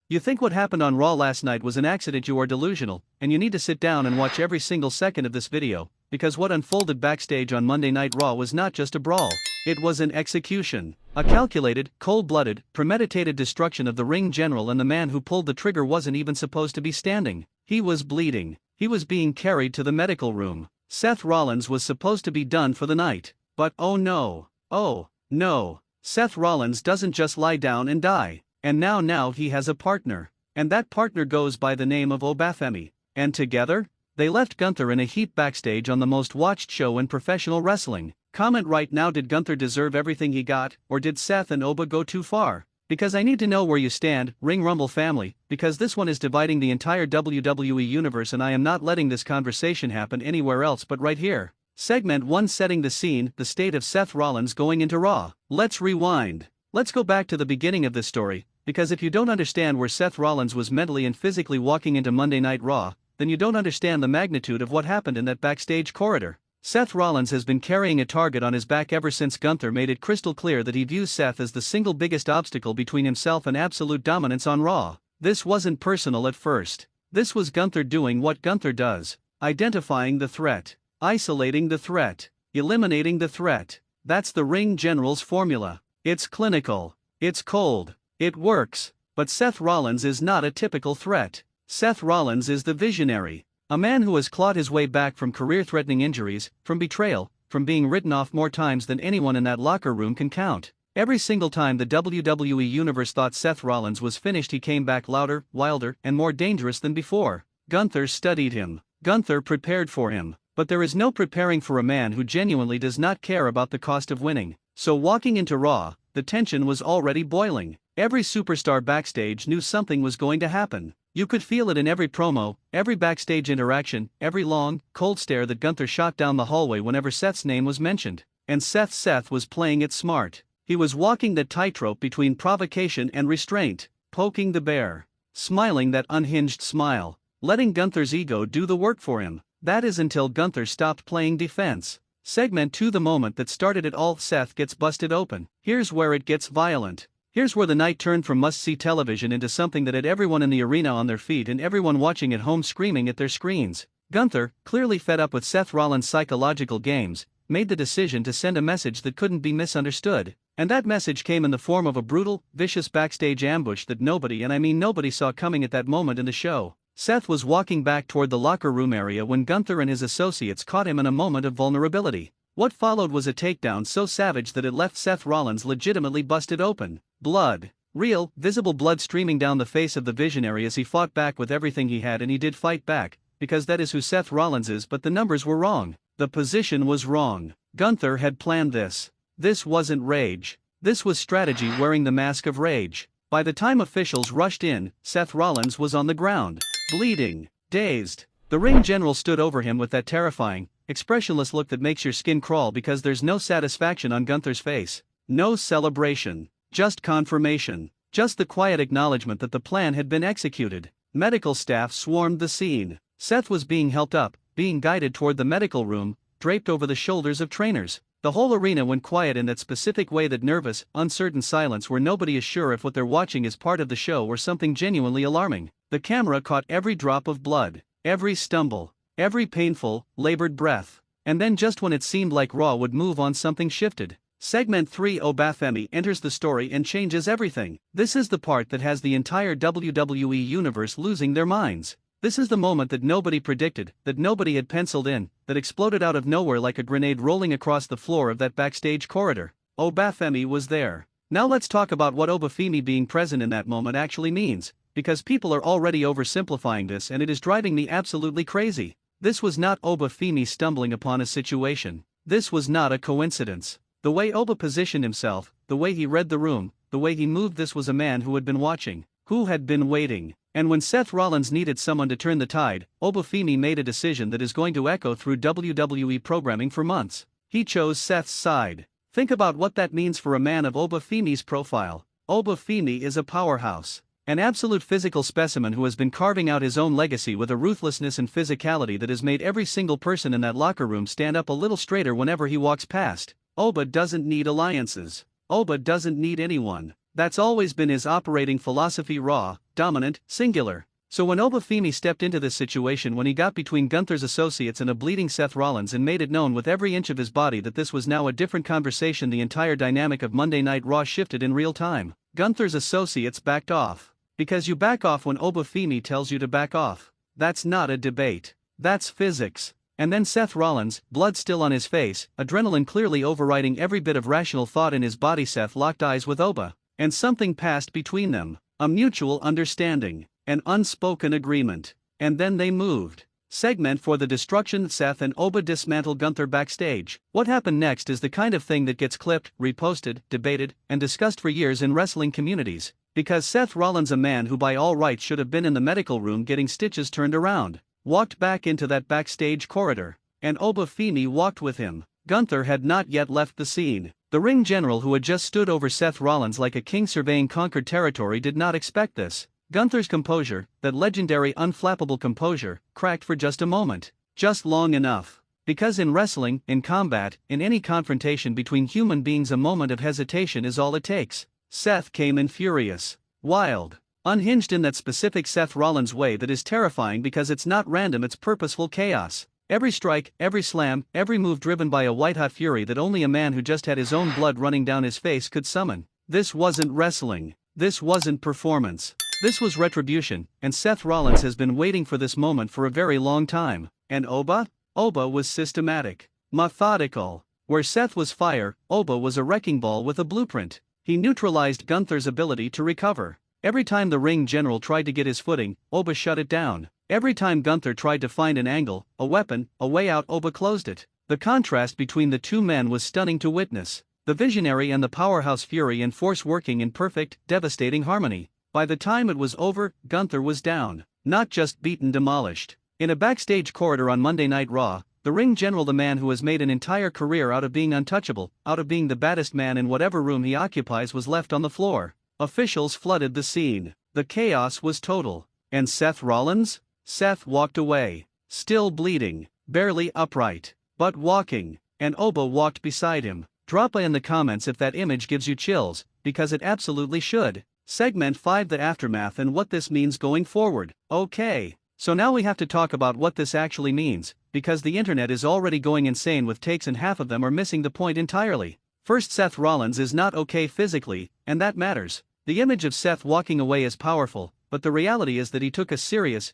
You think what happened on Raw last night was an accident? You are delusional, and you need to sit down and watch every single second of this video, because what unfolded backstage on Monday Night Raw was not just a brawl, it was an execution. A calculated, cold-blooded, premeditated destruction of the ring general, and the man who pulled the trigger wasn't even supposed to be standing. He was bleeding. He was being carried to the medical room. Seth Rollins was supposed to be done for the night. But oh no. Oh, no. Seth Rollins doesn't just lie down and die. And now he has a partner. And that partner goes by the name of Obafemi. And together, they left Gunther in a heap backstage on the most watched show in professional wrestling. Comment right now, did Gunther deserve everything he got, or did Seth and Oba go too far? Because I need to know where you stand, Ring Rumble family, because this one is dividing the entire WWE universe, and I am not letting this conversation happen anywhere else but right here. Segment 1, setting the scene, the state of Seth Rollins going into Raw. Let's rewind. Let's go back to the beginning of this story, because if you don't understand where Seth Rollins was mentally and physically walking into Monday Night Raw, then you don't understand the magnitude of what happened in that backstage corridor. Seth Rollins has been carrying a target on his back ever since Gunther made it crystal clear that he views Seth as the single biggest obstacle between himself and absolute dominance on Raw. This wasn't personal at first. This was Gunther doing what Gunther does: identifying the threat, isolating the threat, eliminating the threat. That's the ring general's formula. It's clinical. It's cold. It works. But Seth Rollins is not a typical threat. Seth Rollins is the visionary. A man who has clawed his way back from career-threatening injuries, from betrayal, from being written off more times than anyone in that locker room can count. Every single time the WWE Universe thought Seth Rollins was finished, he came back louder, wilder, and more dangerous than before. Gunther studied him. Gunther prepared for him. But there is no preparing for a man who genuinely does not care about the cost of winning. So walking into Raw, the tension was already boiling. Every superstar backstage knew something was going to happen. You could feel it in every promo, every backstage interaction, every long, cold stare that Gunther shot down the hallway whenever Seth's name was mentioned. And Seth was playing it smart. He was walking the tightrope between provocation and restraint, poking the bear, smiling that unhinged smile, letting Gunther's ego do the work for him. That is until Gunther stopped playing defense. Segment 2, the moment that started it all. Seth gets busted open. Here's where it gets violent. Here's where the night turned from must-see television into something that had everyone in the arena on their feet and everyone watching at home screaming at their screens. Gunther, clearly fed up with Seth Rollins' psychological games, made the decision to send a message that couldn't be misunderstood. And that message came in the form of a brutal, vicious backstage ambush that nobody, and I mean nobody, saw coming at that moment in the show. Seth was walking back toward the locker room area when Gunther and his associates caught him in a moment of vulnerability. What followed was a takedown so savage that it left Seth Rollins legitimately busted open. Blood. Real, visible blood streaming down the face of the visionary as he fought back with everything he had, and he did fight back, because that is who Seth Rollins is, but the numbers were wrong. The position was wrong. Gunther had planned this. This wasn't rage. This was strategy wearing the mask of rage. By the time officials rushed in, Seth Rollins was on the ground, bleeding, dazed. The ring general stood over him with that terrifying, expressionless look that makes your skin crawl because there's no satisfaction on Gunther's face. No celebration. Just confirmation. Just the quiet acknowledgement that the plan had been executed. Medical staff swarmed the scene. Seth was being helped up, being guided toward the medical room, draped over the shoulders of trainers. The whole arena went quiet in that specific way, that nervous, uncertain silence where nobody is sure if what they're watching is part of the show or something genuinely alarming. The camera caught every drop of blood, every stumble, every painful, labored breath. And then just when it seemed like Raw would move on, something shifted. Segment 3, Obafemi enters the story and changes everything. This is the part that has the entire WWE universe losing their minds. This is the moment that nobody predicted, that nobody had penciled in, that exploded out of nowhere like a grenade rolling across the floor of that backstage corridor. Obafemi was there. Now let's talk about what Obafemi being present in that moment actually means, because people are already oversimplifying this and it is driving me absolutely crazy. This was not Obafemi stumbling upon a situation. This was not a coincidence. The way Oba positioned himself, the way he read the room, the way he moved, this was a man who had been watching, who had been waiting. And when Seth Rollins needed someone to turn the tide, Obafemi made a decision that is going to echo through WWE programming for months. He chose Seth's side. Think about what that means for a man of Obafemi's profile. Obafemi is a powerhouse. An absolute physical specimen who has been carving out his own legacy with a ruthlessness and physicality that has made every single person in that locker room stand up a little straighter whenever he walks past. Oba doesn't need alliances. Oba doesn't need anyone. That's always been his operating philosophy: raw, dominant, singular. So when Obafemi stepped into this situation, when he got between Gunther's associates and a bleeding Seth Rollins and made it known with every inch of his body that this was now a different conversation, the entire dynamic of Monday Night Raw shifted in real time. Gunther's associates backed off. Because you back off when Obafemi tells you to back off. That's not a debate. That's physics. And then Seth Rollins, blood still on his face, adrenaline clearly overriding every bit of rational thought in his body. Seth locked eyes with Oba. And something passed between them. A mutual understanding. An unspoken agreement. And then they moved. Segment for the destruction. Seth and Oba dismantle Gunther backstage. What happened next is the kind of thing that gets clipped, reposted, debated, and discussed for years in wrestling communities. Because Seth Rollins, a man who by all rights should have been in the medical room getting stitches turned around, walked back into that backstage corridor. And Obafemi walked with him. Gunther had not yet left the scene. The ring general, who had just stood over Seth Rollins like a king surveying conquered territory, did not expect this. Gunther's composure, that legendary unflappable composure, cracked for just a moment. Just long enough. Because in wrestling, in combat, in any confrontation between human beings, a moment of hesitation is all it takes. Seth came in furious. Wild. Unhinged in that specific Seth Rollins way that is terrifying because it's not random, it's purposeful chaos. Every strike, every slam, every move driven by a white-hot fury that only a man who just had his own blood running down his face could summon. This wasn't wrestling. This wasn't performance. This was retribution, and Seth Rollins has been waiting for this moment for a very long time. And Oba? Oba was systematic. Methodical. Where Seth was fire, Oba was a wrecking ball with a blueprint. He neutralized Gunther's ability to recover. Every time the ring general tried to get his footing, Oba shut it down. Every time Gunther tried to find an angle, a weapon, a way out, Oba closed it. The contrast between the two men was stunning to witness. The visionary and the powerhouse fury and force working in perfect, devastating harmony. By the time it was over, Gunther was down. Not just beaten, demolished. In a backstage corridor on Monday Night Raw, the ring general, the man who has made an entire career out of being untouchable, out of being the baddest man in whatever room he occupies, was left on the floor. Officials flooded the scene. The chaos was total. And Seth Rollins? Seth walked away. Still bleeding. Barely upright. But walking. And Oba walked beside him. Drop a in the comments if that image gives you chills, because it absolutely should. Segment 5: The aftermath and what this means going forward. Okay. So now we have to talk about what this actually means, because the internet is already going insane with takes and half of them are missing the point entirely. First, Seth Rollins is not okay physically, and that matters. The image of Seth walking away is powerful, but the reality is that he took a serious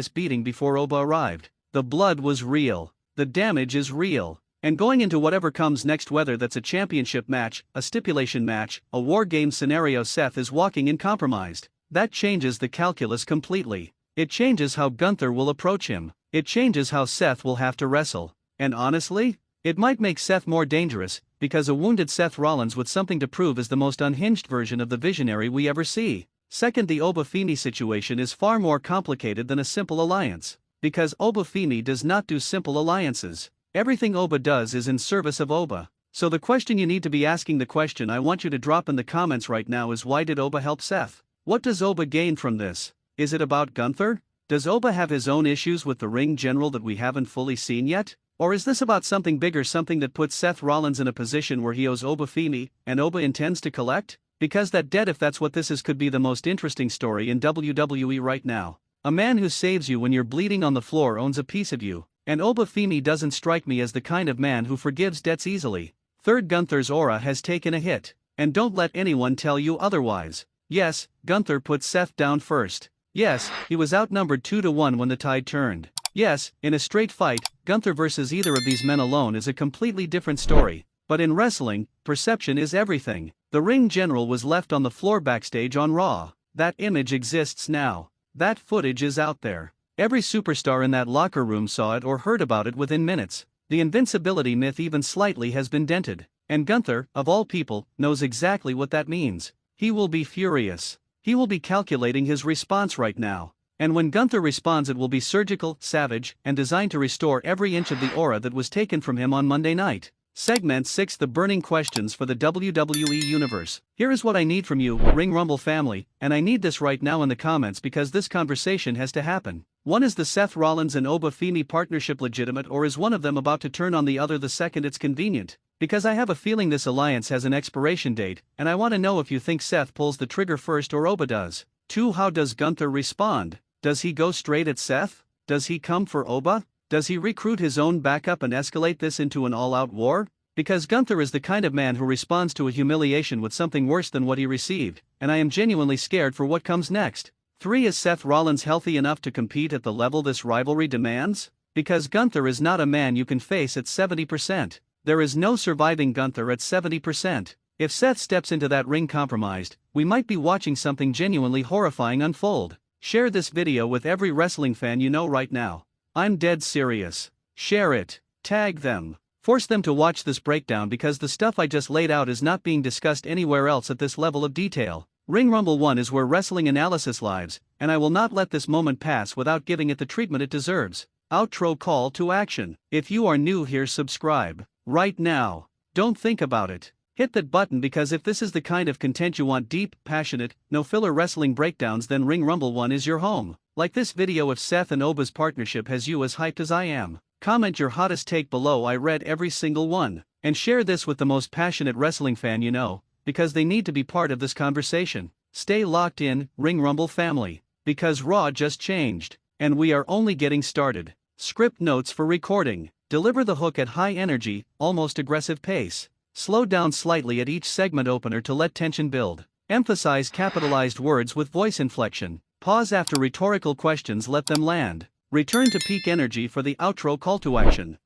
beating before Oba arrived. The blood was real. The damage is real. And going into whatever comes next, whether that's a championship match, a stipulation match, a war game scenario, Seth is walking in compromised. That changes the calculus completely. It changes how Gunther will approach him. It changes how Seth will have to wrestle. And honestly, it might make Seth more dangerous, because a wounded Seth Rollins with something to prove is the most unhinged version of the visionary we ever see. Second, the Obafemi situation is far more complicated than a simple alliance. Because Obafemi does not do simple alliances. Everything Oba does is in service of Oba. So the question you need to be asking, the question I want you to drop in the comments right now, is why did Oba help Seth? What does Oba gain from this? Is it about Gunther? Does Oba have his own issues with the ring general that we haven't fully seen yet? Or is this about something bigger, something that puts Seth Rollins in a position where he owes Obafemi, and Oba intends to collect? Because that debt, if that's what this is, could be the most interesting story in WWE right now. A man who saves you when you're bleeding on the floor owns a piece of you. And Obafemi doesn't strike me as the kind of man who forgives debts easily. Third, Gunther's aura has taken a hit. And don't let anyone tell you otherwise. Yes, Gunther put Seth down first. Yes, he was outnumbered 2-1 when the tide turned. Yes, in a straight fight, Gunther versus either of these men alone is a completely different story. But in wrestling, perception is everything. The ring general was left on the floor backstage on Raw. That image exists now. That footage is out there. Every superstar in that locker room saw it or heard about it within minutes. The invincibility myth even slightly has been dented. And Gunther, of all people, knows exactly what that means. He will be furious. He will be calculating his response right now. And when Gunther responds, it will be surgical, savage, and designed to restore every inch of the aura that was taken from him on Monday night. Segment 6: The burning questions for the WWE Universe. Here is what I need from you, Ring Rumble family, and I need this right now in the comments because this conversation has to happen. 1. Is the Seth Rollins and Oba Femi partnership legitimate, or is one of them about to turn on the other the second it's convenient? Because I have a feeling this alliance has an expiration date, and I want to know if you think Seth pulls the trigger first or Oba does. 2. How does Gunther respond? Does he go straight at Seth? Does he come for Oba? Does he recruit his own backup and escalate this into an all-out war? Because Gunther is the kind of man who responds to a humiliation with something worse than what he received, and I am genuinely scared for what comes next. 3. Is Seth Rollins healthy enough to compete at the level this rivalry demands? Because Gunther is not a man you can face at 70%. There is no surviving Gunther at 70%. If Seth steps into that ring compromised, we might be watching something genuinely horrifying unfold. Share this video with every wrestling fan you know right now. I'm dead serious. Share it. Tag them. Force them to watch this breakdown because the stuff I just laid out is not being discussed anywhere else at this level of detail. Ring Rumble 1 is where wrestling analysis lives, and I will not let this moment pass without giving it the treatment it deserves. Outro: call to action. If you are new here, subscribe right now. Don't think about it. Hit that button, because if this is the kind of content you want, deep, passionate, no filler wrestling breakdowns, then Ring Rumble 1 is your home. Like this video if Seth and Oba's partnership has you as hyped as I am. Comment your hottest take below, I read every single one. And share this with the most passionate wrestling fan you know, because they need to be part of this conversation. Stay locked in, Ring Rumble family, because Raw just changed, and we are only getting started. Script notes for recording. Deliver the hook at high energy, almost aggressive pace. Slow down slightly at each segment opener to let tension build. Emphasize capitalized words with voice inflection. Pause after rhetorical questions, let them land. Return to peak energy for the outro call to action.